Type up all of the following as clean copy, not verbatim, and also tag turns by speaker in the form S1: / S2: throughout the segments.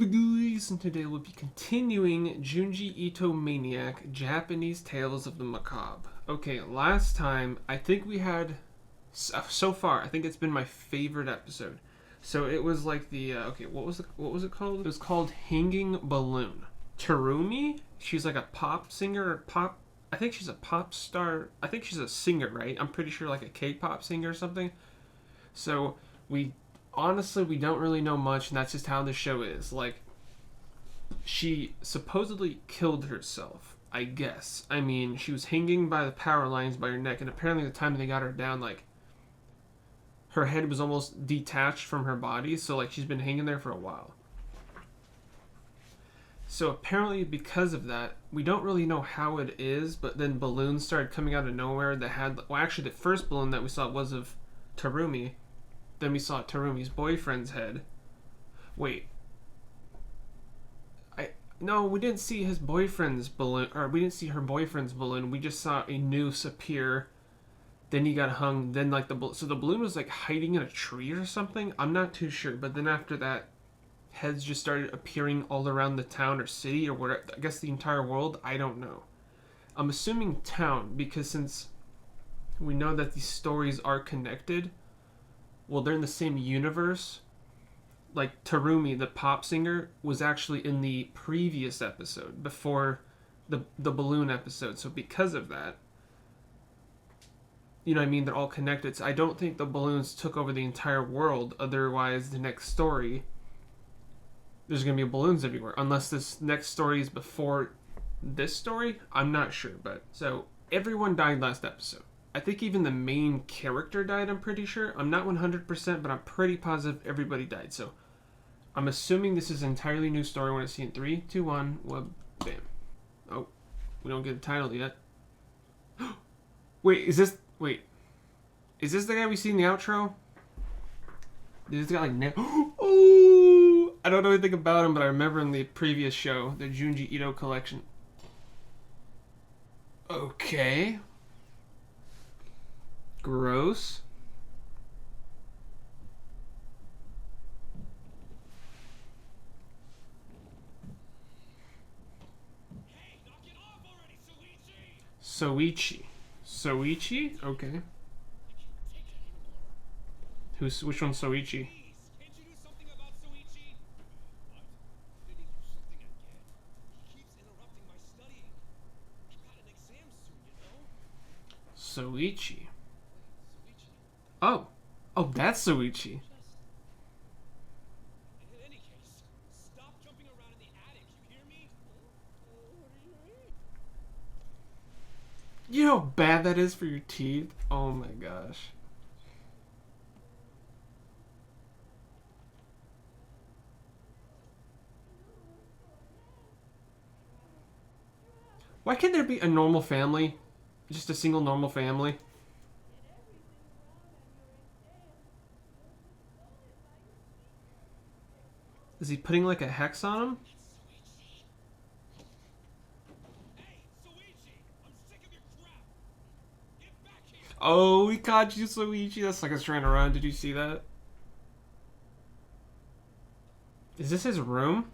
S1: up, guys? And today we'll be continuing Junji Ito Maniac, Japanese Tales of the Macabre. Okay, last time, I think we had, so far, I think it's been my favorite episode. So it was like the, what was it called? It was called Hanging Balloon. Terumi, she's like a pop singer, I think she's a pop star, I think she's a singer, right? I'm pretty sure like a K-pop singer or something. So honestly, we don't really know much, and that's just how the show is. Like, she supposedly killed herself, I guess. I mean, she was hanging by the power lines by her neck, and apparently the time they got her down, like, her head was almost detached from her body, so, like, she's been hanging there for a while. So apparently because of that, we don't really know how it is, but then balloons started coming out of nowhere that had, well, actually the first balloon that we saw was of Terumi. Then we saw Terumi's boyfriend's head. Wait. No, we didn't see his boyfriend's balloon, or we didn't see her boyfriend's balloon. We just saw a noose appear. Then he got hung. Then like so the balloon was like hiding in a tree or something. I'm not too sure. But then after that, heads just started appearing all around the town or city or whatever. I guess the entire world. I don't know. I'm assuming town because since we know that these stories are connected. Well, they're in the same universe. Like, Terumi, the pop singer, was actually in the previous episode, before the balloon episode. So because of that, you know what I mean? They're all connected. So I don't think the balloons took over the entire world. Otherwise, the next story, there's going to be balloons everywhere. Unless this next story is before this story. I'm not sure. But so, everyone died last episode. I think even the main character died, I'm pretty sure. I'm not 100%, but I'm pretty positive everybody died. So, I'm assuming this is an entirely new story. I want to see in 3, 2, 1, well, bam. Oh, we don't get a title yet. Is this the guy we see in the outro? Is this guy like, oh, I don't know anything about him, but I remember in the previous show, the Junji Ito collection. Okay. Gross.
S2: Hey, knock it off already, Souichi!
S1: Souichi? Okay. Which one's Souichi?
S2: Please, can't you do something about Souichi? What? Did he do something again? He keeps interrupting my studying. I've got an exam soon, you know?
S1: Souichi.
S2: Souichi.
S1: Oh, that's Souichi.
S2: In any case, stop jumping around in the attic, you hear me? What do you mean?
S1: You know how bad that is for your teeth? Oh my gosh. Why can't there be a normal family? Just a single normal family? Is he putting like a hex on him?
S2: Hey, Souichi! I'm sick of your crap! Get back here!
S1: Oh, he caught you, Souichi. That's like us trying to run. Did you see that? Is this his room?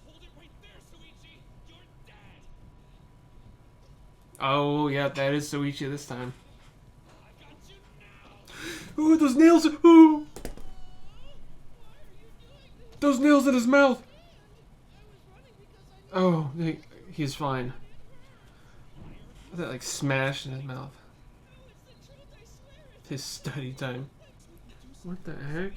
S2: Hold it right there, Souichi! You're dead!
S1: Oh, yeah, that is Souichi this time.
S2: I got you now!
S1: Ooh, those nails! Ooh! Those nails in his mouth! Oh, he's fine. That like smashed in his mouth. His study time. What the heck?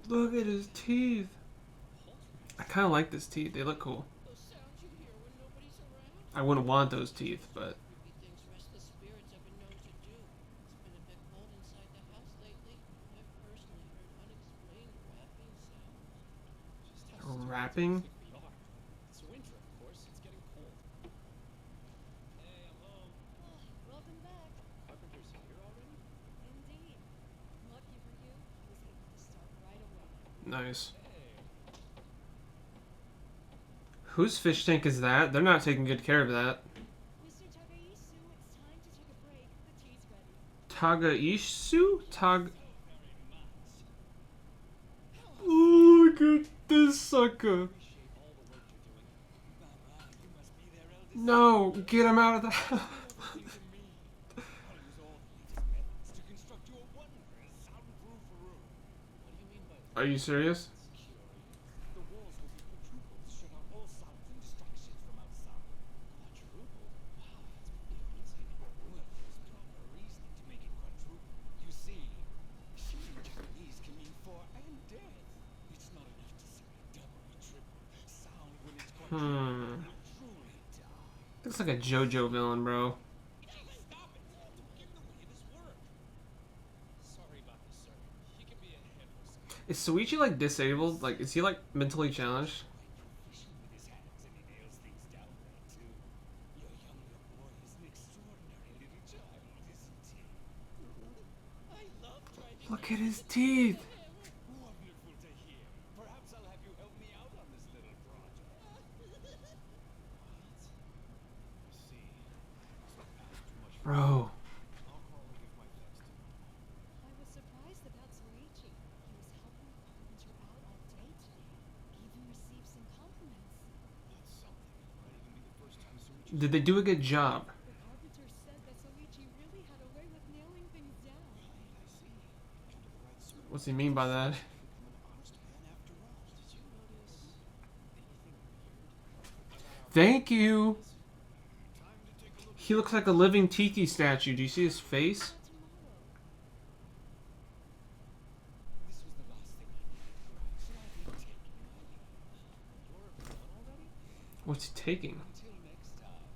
S1: Look at his teeth. I kind of like his teeth. They look cool. I wouldn't want those teeth, but... Rapping?
S2: It's winter, of course. It's getting cold. Hey, I'm home.
S3: Welcome back.
S2: Carpenter's here already?
S3: Indeed. Lucky for you, I was able to start right away.
S1: Nice.
S2: Hey.
S1: Whose fish tank is that? They're not taking good care of that.
S3: Mr. Takaisu, it's time to take a break. The tea's ready.
S1: Tagaishu? Look at this sucker. No, get him out of the house. Are you serious?
S2: The walls will be quadrupled to shut out all sounds and distractions from outside. Quadrupled? Wow, that's pretty amazing. Well, there's proper reasoning to make it quadruple. You see, shooting Japanese can mean four and death. It's not enough to say double or triple. Sound when it's quadruple will truly die.
S1: Looks like a JoJo villain, bro.
S2: Stop it! Don't get in the way of his work. Sorry about this, sir. He can be a head or something.
S1: Is Souichi like disabled? Like, is he like mentally challenged?
S2: Proficient with his hands, and he nails things down right too. Your younger boy is an extraordinary little child, isn't he? I love driving.
S1: Look at his teeth.
S2: Wonderful to hear. Perhaps I'll have you help me out on this little project. What? I see. Must have passed too much.
S1: Bro.
S2: I'll call and give my thanks to him.
S3: I was surprised about Souichi. He was helping the carpenter out all day today. Even received some compliments.
S2: That's something. Might even be the first time Souichi.
S1: Did they do a good job?
S3: The carpenter said that Souichi really had a way with nailing things down.
S2: I see. Under the right circumstances,
S1: What's he mean by that?
S2: become an honest man after all. Did you notice anything weird?
S1: Thank you.
S2: Time to take a look.
S1: He looks like a living tiki statue. Do you see his face?
S3: Tomorrow.
S2: This was the last thing I needed. Should I be taking my leave? You're done already?
S1: What's he taking?
S2: Until next time.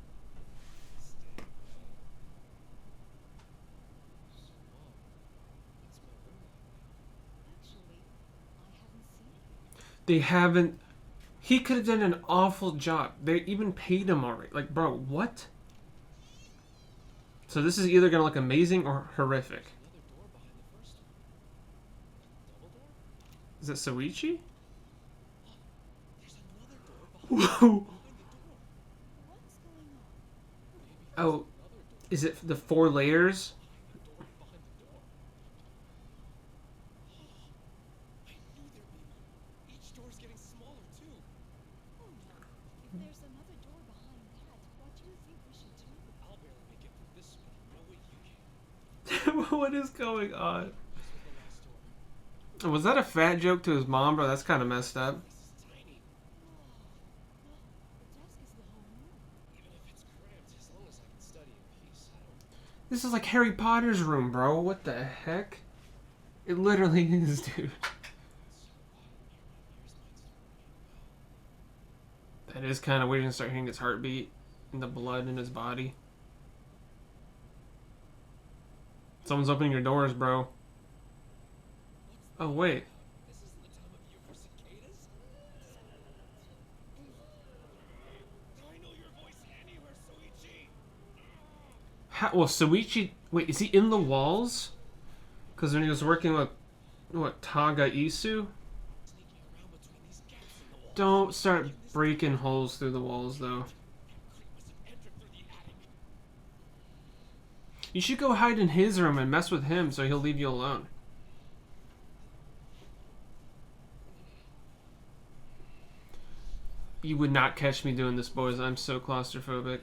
S2: Stay well. So, Mom, what's my room like?
S3: Actually, I haven't seen it.
S1: They haven't. He could have done an awful job. They even paid him already. Like, bro, what? So this is either gonna look amazing or horrific.
S2: Another door behind the first one. Double door?
S1: Is it Souichi?
S2: There's another door behind
S1: Whoa.
S2: the door.
S3: What's going on?
S1: Oh,
S2: Another door
S1: is it the 4 layers?
S2: behind the door behind the door. I knew there'd be more. Each door's getting smaller too.
S3: Oh no. If there's another door behind that, what do you think we should do?
S2: I'll barely make it through this one. No way you can.
S1: What is going on?
S2: This was the last door.
S1: Was that a fat joke to his mom, bro? That's kind of messed up.
S2: This is tiny.
S3: Well, the desk is the whole room.
S2: Even if it's cramped, as long as I can study in peace, I don't.
S1: This is like Harry Potter's room, bro. What the heck? It literally is, dude.
S2: It's so quiet in here. My ears might start ringing.
S1: That is kind of weird to start hearing his heartbeat and the blood in his body. Someone's opening your doors, bro. Oh, wait.
S2: This isn't the time of year for cicadas. I know your voice anywhere, Souichi.
S1: Well, Souichi... Wait, is he in the walls? Because when he was working with... What, Tagaisu?
S2: Sneaking around between these gaps in the wall.
S1: Don't start breaking holes through the walls, though.
S2: Creep must have entered through the attic.
S1: You should go hide in his room and mess with him so he'll leave you alone. You would not catch me doing this, boys. I'm so claustrophobic.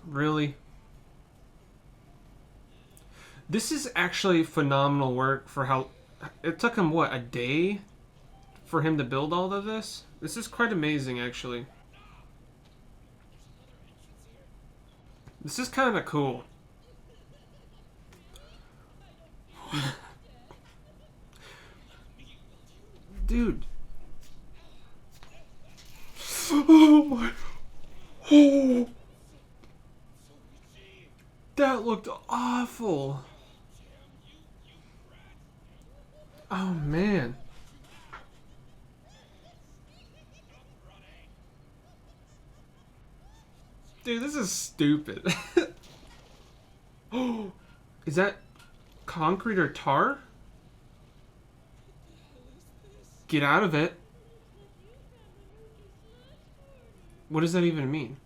S1: Really? This is actually phenomenal work for how... It took him, what, a day for him to build all of this? This is quite amazing, actually. This is kind of cool. Dude. Oh my... Oh... That looked awful. Oh man. Dude, this is stupid. Oh, is that concrete or tar? Get out of it. What does that even mean?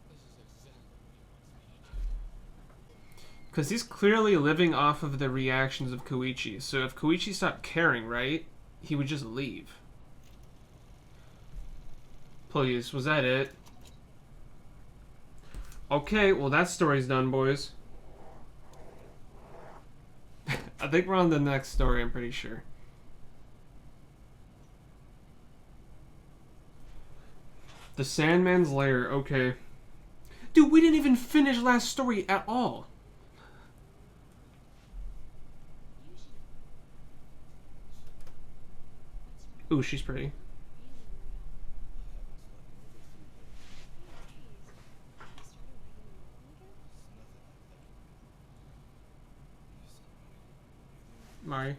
S2: This is
S1: Because he's clearly living off of the reactions of Koichi. So if Koichi stopped caring, right, he would just leave. Please, was that it? Okay, well that story's done, boys. I think we're on the next story, I'm pretty sure. The Sandman's Lair, okay. Dude, we didn't even finish last story at all. Ooh, she's pretty. Mari.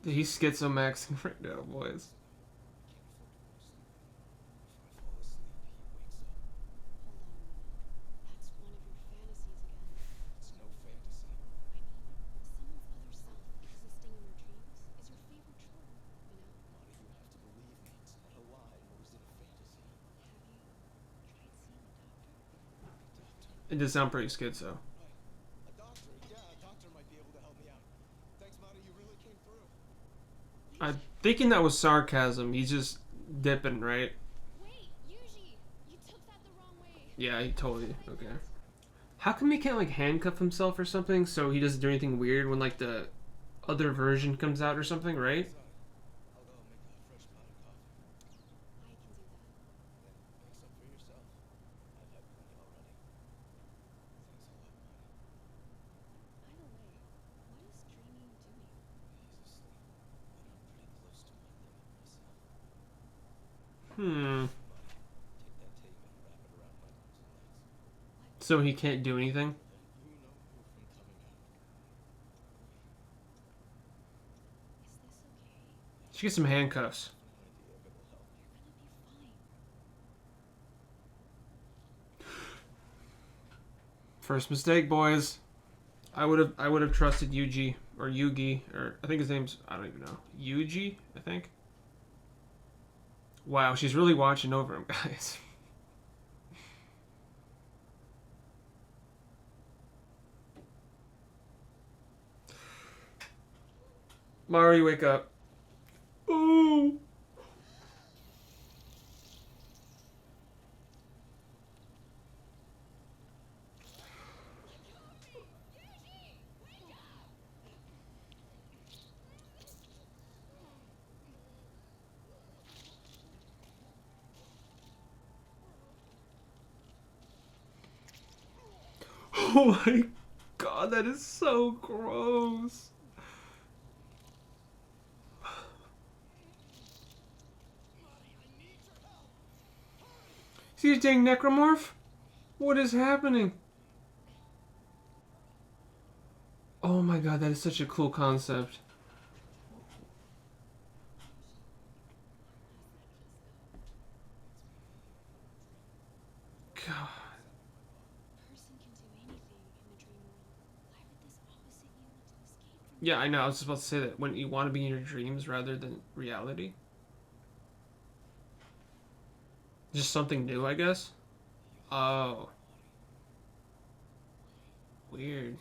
S1: He's schizomaxing right now, boys. It does sound pretty schizo.
S2: A doctor, yeah, a doctor might be able to help me out. Thanks, Marty, you really came through.
S1: I'm thinking that was sarcasm. He's just dipping, right?
S3: Wait, Yuji! You took that the wrong way.
S1: Yeah, he totally. Okay. How come he can't like handcuff himself or something so he doesn't do anything weird when like the other version comes out or something, right?
S2: I'll go make a fresh pot of coffee.
S3: I can do that.
S2: Then make some for yourself. I've had plenty already. Thanks a lot, Marty.
S3: By the way, what is Dreamy doing?
S2: He's asleep, but I'm pretty close to my limit myself.
S1: Hmm.
S2: Marty, take that tape and wrap it around my arms and legs.
S1: So he can't do anything?
S2: You know who from coming out.
S3: Is this okay?
S1: She gets some handcuffs.
S2: An idea if it will help.
S3: You're gonna be fine.
S1: First mistake, boys. I would have trusted Yuji or Yugi or I think his name's I don't even know. Yuji, I think. Wow, she's really watching over him, guys. Mari, wake up. Ooh. Oh my god, that is so gross. See a dang necromorph? What is happening? Oh my god, that is such a cool concept. God.
S3: A person can do anything in the dream world. Why would this opposite you want to escape from
S1: Yeah, I know. I was just about to say that. Wouldn't you want to be in your dreams rather than reality? Just something new, I guess? Oh. Weird.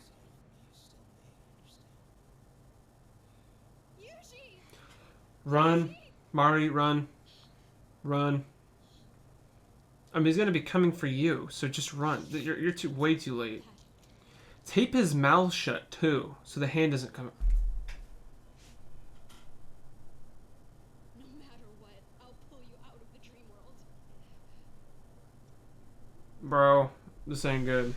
S3: Yuji!
S1: Run. Mari, run. Run. I mean, he's gonna be coming for you, so just run. You're way too late. Tape his mouth shut, too, so the hand doesn't come...
S3: No matter what, I'll pull you out of the dream world.
S1: Bro, this ain't good.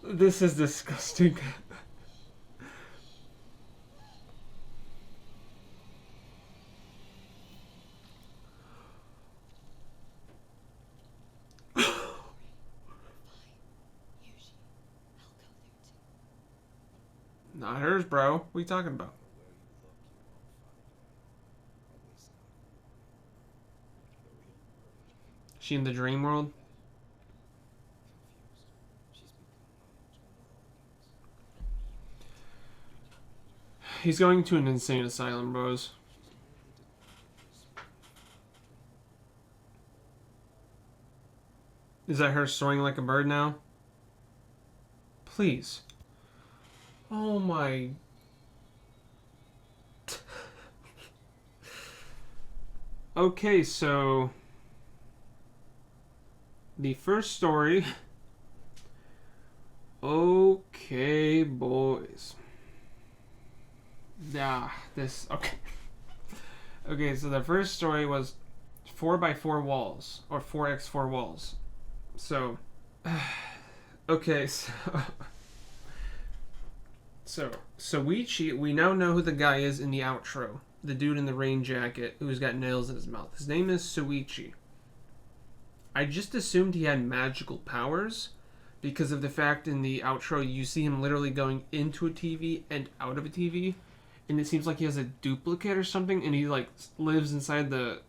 S1: This is disgusting.
S3: Yuji, I'll go there too.
S1: Not hers, bro. What are you talking about?
S2: Where you look, you won't find
S1: She in the dream world?
S2: Confused. She's become much more.
S1: He's going to an insane asylum, bros. Is that her soaring like a bird now? Please. Oh my. Okay, so the first story. Okay, boys. Yeah, this. Okay. Okay, so the first story was 4x4 walls, or 4x4 walls. So, okay, so Souichi, we now know who the guy is in the outro. The dude in the rain jacket who's got nails in his mouth. His name is Souichi. I just assumed he had magical powers because of the fact in the outro you see him literally going into a TV and out of a TV, and it seems like he has a duplicate or something, and he like lives inside the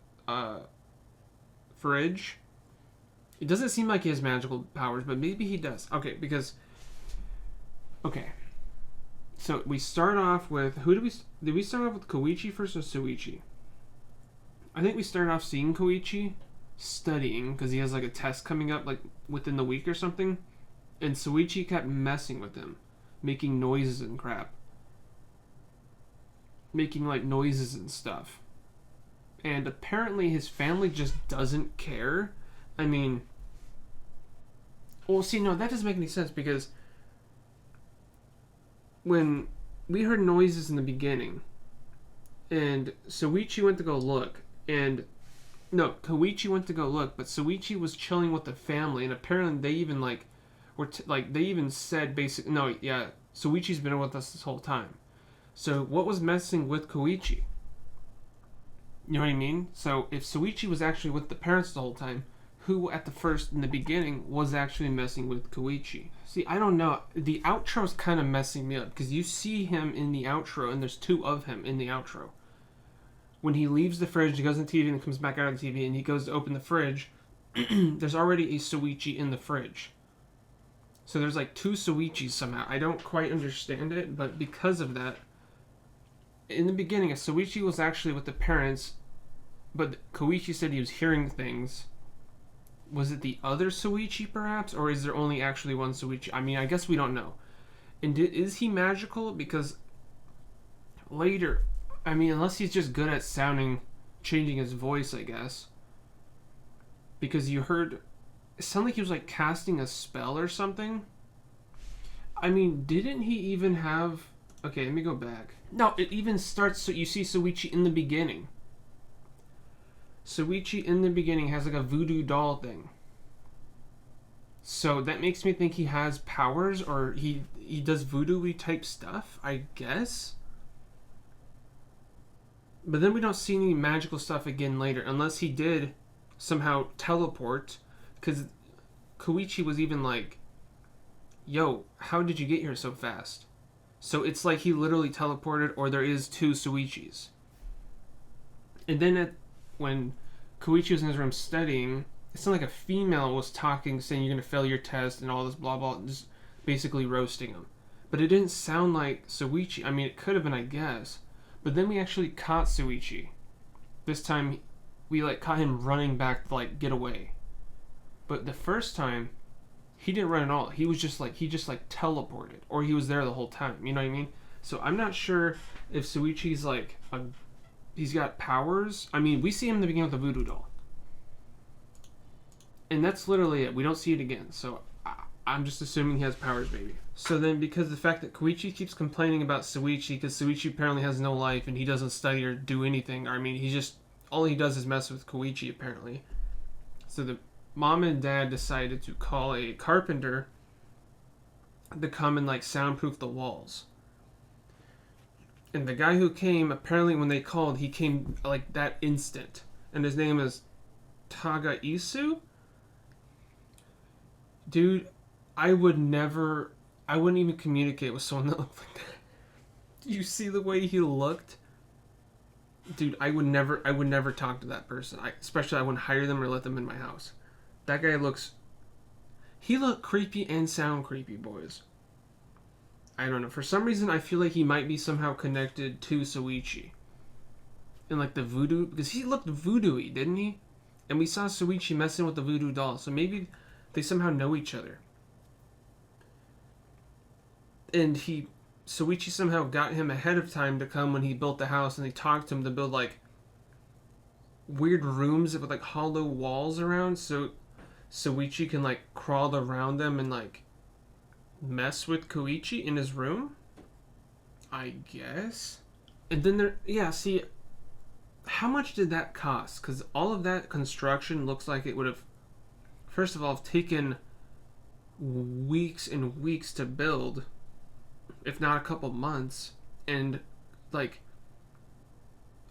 S1: fridge. It doesn't seem like he has magical powers, but maybe he does. Okay, because so we start off with did we start off with Koichi first or Souichi? I think we started off seeing Koichi studying because he has like a test coming up like within the week or something, and Souichi kept messing with him, making noises and crap, making like noises and stuff, and apparently his family just doesn't care. I mean, well, see, no, that doesn't make any sense because when we heard noises in the beginning, and Souichi went to go look, and no, Koichi went to go look, but Souichi was chilling with the family, and apparently they even like they even said basic no, yeah, Souichi's been with us this whole time. So what was messing with Koichi? You know what I mean? So if Souichi was actually with the parents the whole time, who at the first in the beginning was actually messing with Koichi? See, I don't know. The outro is kind of messing me up because you see him in the outro, and there's two of him in the outro. When he leaves the fridge, he goes in the TV and comes back out of the TV, and he goes to open the fridge. There's already a Souichi in the fridge. So there's like two Souichis somehow. I don't quite understand it, but because of that, in the beginning, Souichi was actually with the parents, but Koichi said he was hearing things. Was it the other Souichi, perhaps? Or is there only actually one Souichi? I mean, I guess we don't know. And is he magical? Because later, I mean, unless he's just good at changing his voice, I guess. Because you heard, it sounded like he was like casting a spell or something. I mean, didn't he even have, okay, let me go back. No, it even starts, so you see Souichi in the beginning. Souichi in the beginning has like a voodoo doll thing. So that makes me think he has powers, or he does voodoo-y type stuff, I guess. But then we don't see any magical stuff again later, unless he did somehow teleport, because Koichi was even like, yo, how did you get here so fast? So it's like he literally teleported, or there is two Souichis. And then when Koichi was in his room studying, it sounded like a female was talking, saying you're going to fail your test and all this blah blah, just basically roasting him. But it didn't sound like Souichi. I mean, it could have been, I guess. But then we actually caught Souichi. This time, we like caught him running back to like get away. But the first time, he didn't run at all. He just teleported, or he was there the whole time. You know what I mean? So I'm not sure if Souichi's like he's got powers. I mean, we see him in the beginning with the voodoo doll. And that's literally it. We don't see it again. So I'm just assuming he has powers, maybe. So then, because the fact that Koichi keeps complaining about Souichi, because Souichi apparently has no life and he doesn't study or do anything. I mean, all he does is mess with Koichi, apparently. So the mom and dad decided to call a carpenter to come and like soundproof the walls. And the guy who came, apparently when they called, he came like that instant. And his name is Tagaisu? Dude, I wouldn't even communicate with someone that looked like that. You see the way he looked? Dude, I would never talk to that person. Especially I wouldn't hire them or let them in my house. That guy looks... He looked creepy and sound creepy, boys. I don't know. For some reason, I feel like he might be somehow connected to Souichi. And like the voodoo... Because he looked voodoo-y, didn't he? And we saw Souichi messing with the voodoo doll. So maybe they somehow know each other. And Souichi somehow got him ahead of time to come when he built the house. And they talked to him to build like weird rooms with like hollow walls around. So Souichi can like crawl around them and like mess with Koichi in his room, I guess. And then see, how much did that cost? Because all of that construction looks like it would have, first of all, taken weeks and weeks to build, if not a couple months, and like,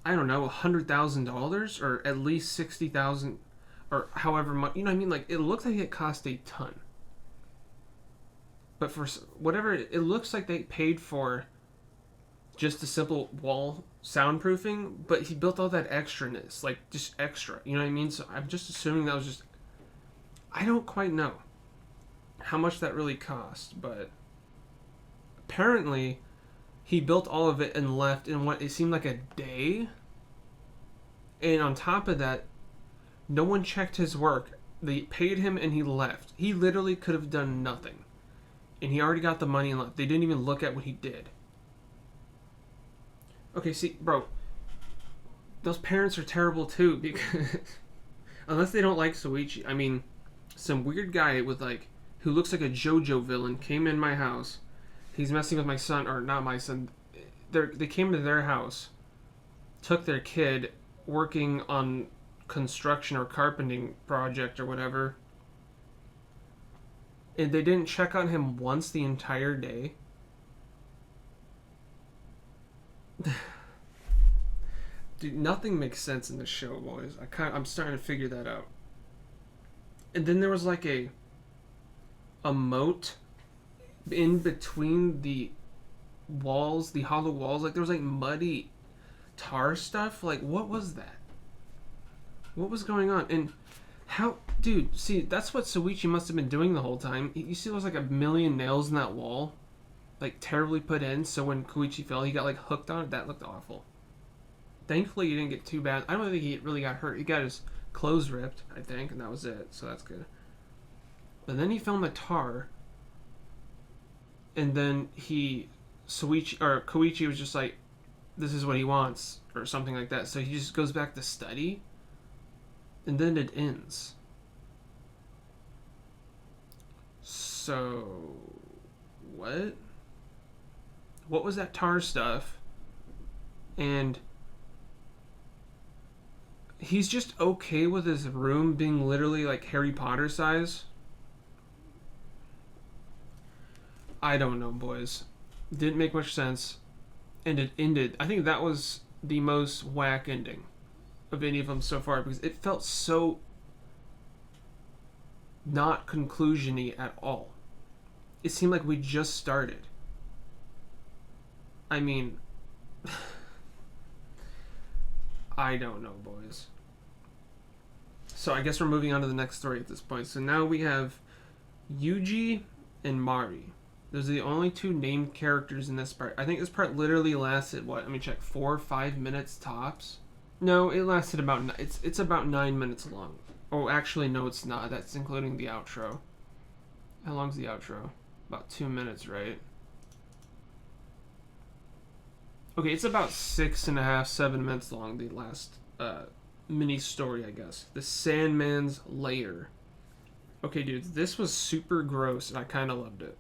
S1: I don't know, $100,000 or at least 60,000 or however much, you know what I mean? Like, it looks like it cost a ton. But for whatever, it looks like they paid for just a simple wall soundproofing, but he built all that extraness, like just extra, you know what I mean? So I'm just assuming that was just, I don't quite know how much that really cost, but apparently he built all of it and left in what it seemed like a day. And on top of that, no one checked his work. They paid him and he left. He literally could have done nothing. And he already got the money and left. They didn't even look at what he did. Okay, see, bro. Those parents are terrible too, because unless they don't like Souichi. I mean, some weird guy with like, who looks like a JoJo villain came in my house. He's messing with my son, or not my son. They came to their house, took their kid working on construction or carpenting project or whatever. And they didn't check on him once the entire day. Dude, nothing makes sense in this show, boys. I'm starting to figure that out. And then there was like a moat in between the walls, the hollow walls. Like there was like muddy tar stuff. Like what was that? What was going on? And how, dude, see, that's what Souichi must have been doing the whole time. You see there's like a million nails in that wall, like terribly put in, so when Koichi fell, he got like hooked on it. That looked awful. Thankfully, he didn't get too bad. I don't think he really got hurt. He got his clothes ripped, I think, and that was it, so that's good. But then he found the tar, and then Koichi was just like, this is what he wants, or something like that, so he just goes back to study. And then it ends. So, what? What was that tar stuff? And he's just okay with his room being literally like Harry Potter size? I don't know, boys. Didn't make much sense. And it ended. I think that was the most whack ending of any of them so far, because it felt so not conclusion-y at all. It seemed like we just started. I mean, I don't know, boys. So I guess we're moving on to the next story at this point. So now we have Yuji and Mari. Those are the only two named characters in this part. I think this part literally lasted, what? Let me check. 4 or 5 minutes tops? No, it lasted about... It's about 9 minutes long. Oh, actually, no, it's not. That's including the outro. How long's the outro? About 2 minutes, right? Okay, it's about 6.5, 7 minutes long, the last mini story, I guess. The Sandman's Lair. Okay, dude, this was super gross, and I kind of loved it.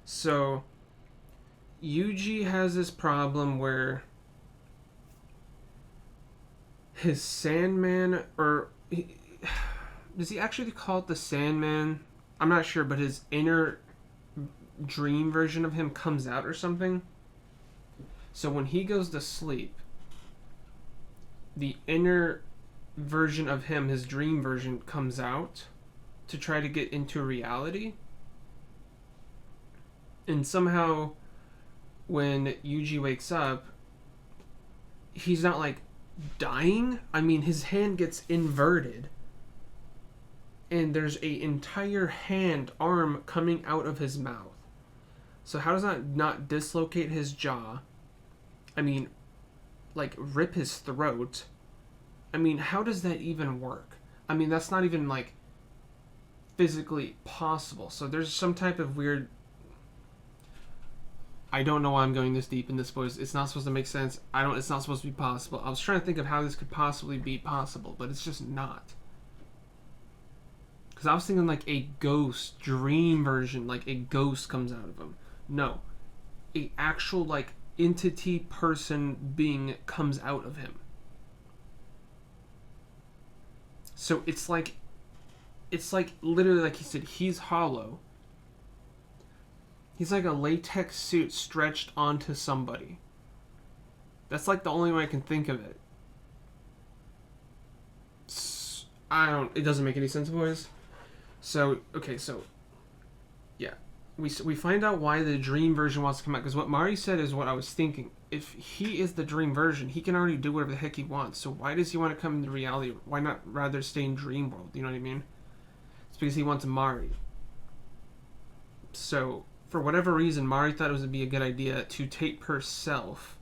S1: So, Yuji has this problem where his Sandman, or does he actually call it the Sandman? I'm not sure, but his inner dream version of him comes out or something. So when he goes to sleep, the inner version of him, his dream version, comes out to try to get into reality. And somehow, when Yuji wakes up, he's not like dying. I mean, his hand gets inverted and there's a entire arm coming out of his mouth. So how does that not dislocate his jaw? I mean, like, rip his throat? I mean, how does that even work? I mean, that's not even, like, physically possible. So there's some type of weird... I don't know why I'm going this deep in this, boys. It's not supposed to make sense. It's not supposed to be possible. I was trying to think of how this could possibly be possible, but it's just not. Because I was thinking like a ghost, dream version, like a ghost comes out of him. No. A actual, like, entity, person, being comes out of him. So it's like literally, like he said, he's hollow. He's like a latex suit stretched onto somebody. That's like the only way I can think of it. It doesn't make any sense, boys. So, okay, so, yeah. We find out why the dream version wants to come out, because what Mari said is what I was thinking. If he is the dream version, he can already do whatever the heck he wants, so why does he want to come into reality? Why not rather stay in dream world, you know what I mean? It's because he wants Mari. So, for whatever reason, Mari thought it would be a good idea to tape herself.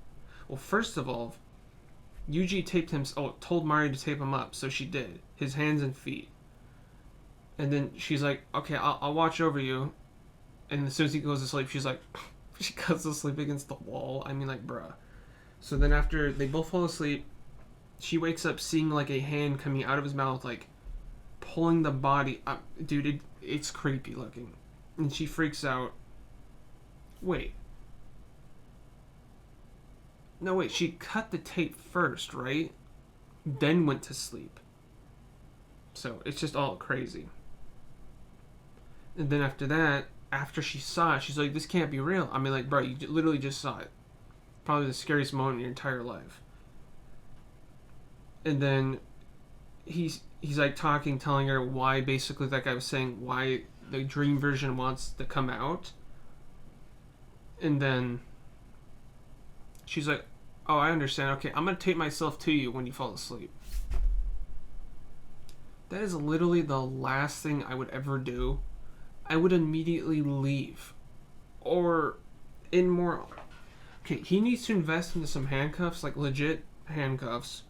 S1: Well, first of all, Yuji told Mari to tape him up, so she did. His hands and feet. And then she's like, okay, I'll watch over you. And as soon as he goes to sleep, she's like, she goes to sleep against the wall. I mean, like, bruh. So then after they both fall asleep, she wakes up seeing, like, a hand coming out of his mouth, like, pulling the body up. Dude, it's creepy looking. And she freaks out. Wait. No, wait, she cut the tape first, right? Then went to sleep. So, it's just all crazy. And then after that, after she saw it, she's like, this can't be real. I mean, like, bro, you literally just saw it. Probably the scariest moment in your entire life. And then he's like talking, telling her why, basically, that guy was saying why the dream version wants to come out. And then she's like, oh, I understand. Okay, I'm going to tape myself to you when you fall asleep. That is literally the last thing I would ever do. I would immediately leave. Or, okay, he needs to invest into some handcuffs, like legit handcuffs,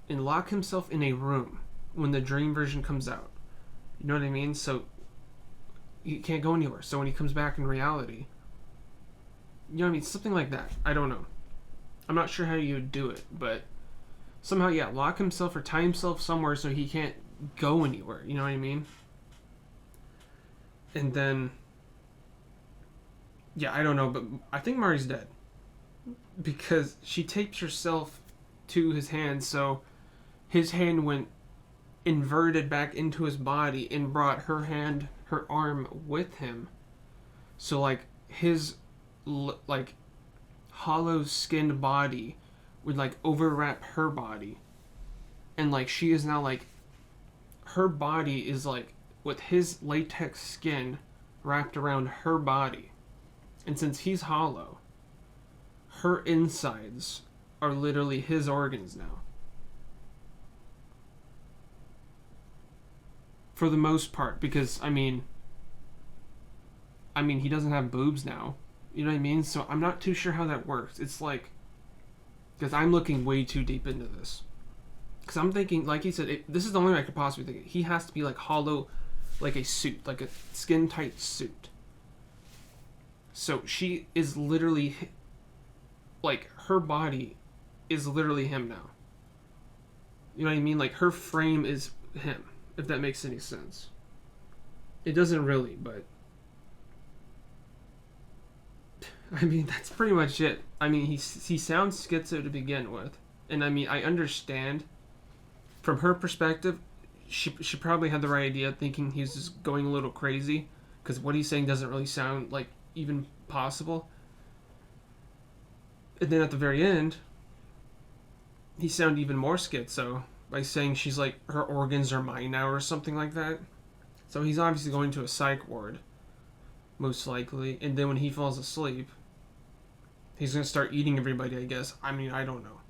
S1: and lock himself in a room when the dream version comes out. You know what I mean? So, he can't go anywhere. So when he comes back in reality, you know what I mean? Something like that. I don't know. I'm not sure how you would do it, but somehow, yeah, lock himself or tie himself somewhere so he can't go anywhere. You know what I mean? And then, yeah, I don't know, but I think Mari's dead. Because she tapes herself to his hand, so his hand went inverted back into his body and brought her arm with him. So, like, his, like, hollow skinned body would, like, overwrap her body. And, like, she is now, like, her body is, like, with his latex skin wrapped around her body. And since he's hollow, her insides are literally his organs now. For the most part, because, I mean, he doesn't have boobs now. You know what I mean? So I'm not too sure how that works. It's like, because I'm looking way too deep into this. Because I'm thinking, like he said, this is the only way I could possibly think. He has to be, like, hollow, like a suit, like a skin-tight suit. So she is literally, like, her body is literally him now. You know what I mean? Like, her frame is him, if that makes any sense. It doesn't really, but I mean, that's pretty much it. I mean, he sounds schizo to begin with. And I mean, I understand. From her perspective, she probably had the right idea, thinking he's just going a little crazy. Because what he's saying doesn't really sound like even possible. And then at the very end, he sounded even more schizo by saying she's like, her organs are mine now or something like that. So he's obviously going to a psych ward, most likely. And then when he falls asleep, he's going to start eating everybody, I guess. I mean, I don't know.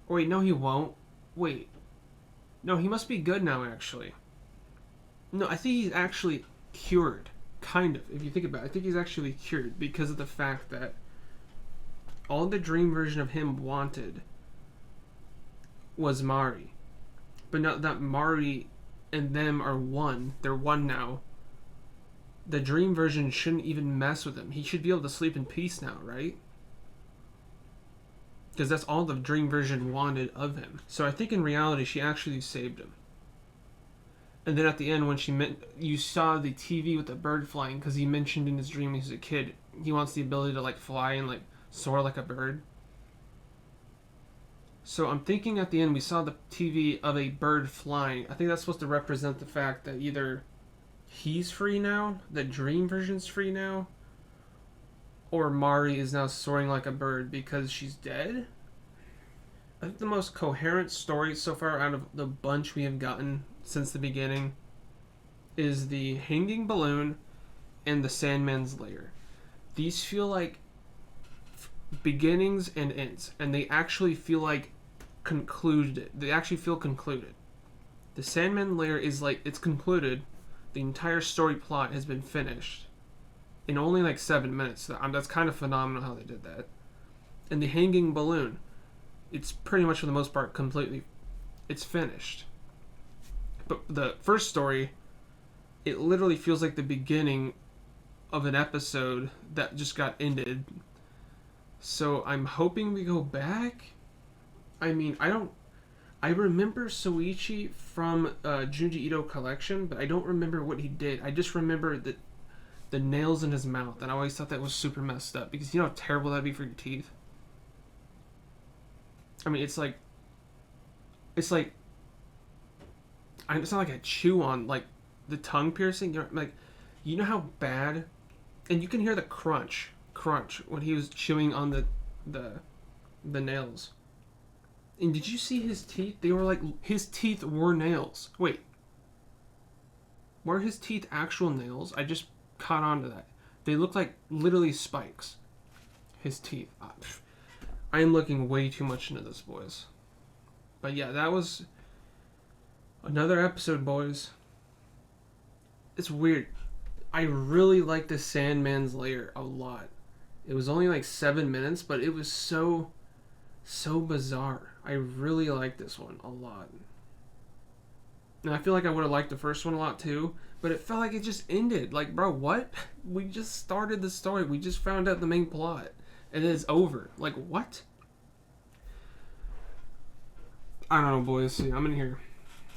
S1: Oh, wait, no, he won't. Wait. No, he must be good now, actually. No, I think he's actually cured. Kind of. If you think about it, I think he's actually cured because of the fact that all the dream version of him wanted was Mari. But now that Mari and them are one, they're one now. The dream version shouldn't even mess with him. He should be able to sleep in peace now, right? Because that's all the dream version wanted of him. So I think in reality, she actually saved him. And then at the end, when you saw the TV with the bird flying, because he mentioned in his dream when he was a kid, he wants the ability to like fly and like soar like a bird. So I'm thinking at the end we saw the TV of a bird flying. I think that's supposed to represent the fact that either he's free now, the dream version's free now, or Mari is now soaring like a bird because she's dead. I think the most coherent story so far out of the bunch we have gotten since the beginning is the hanging balloon and the Sandman's lair. These feel like beginnings and ends, and they actually feel like concluded. They actually feel concluded. The Sandman lair is like it's concluded. The entire story plot has been finished in only like 7 minutes. That's kind of phenomenal how they did that. And the hanging balloon, it's pretty much for the most part completely, it's finished. But the first story, it literally feels like the beginning of an episode that just got ended. So I'm hoping we go back. I mean, I remember Souichi from Junji Ito collection, but I don't remember what he did. I just remember the nails in his mouth, and I always thought that was super messed up because you know how terrible that'd be for your teeth. I mean, it's not like a chew on like the tongue piercing. You know how bad, and you can hear the crunch when he was chewing on the nails. And did you see his teeth? They were like his teeth were nails. Wait, were his teeth actual nails? I just caught on to that. They look like literally spikes. His teeth. I am looking way too much into this, boys. But yeah, that was another episode, boys. It's weird. I really like the Sandman's lair a lot. It was only like 7 minutes, but it was so bizarre. I really like this one a lot. And I feel like I would have liked the first one a lot too, but it felt like it just ended. Like, bro, what? We just started the story. We just found out the main plot. And it's over. Like, what? I don't know, boys. See, I'm in here.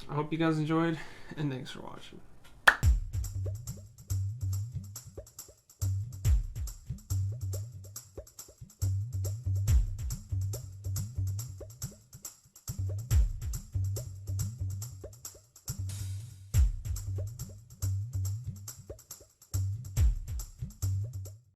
S1: I hope you guys enjoyed, and thanks for watching.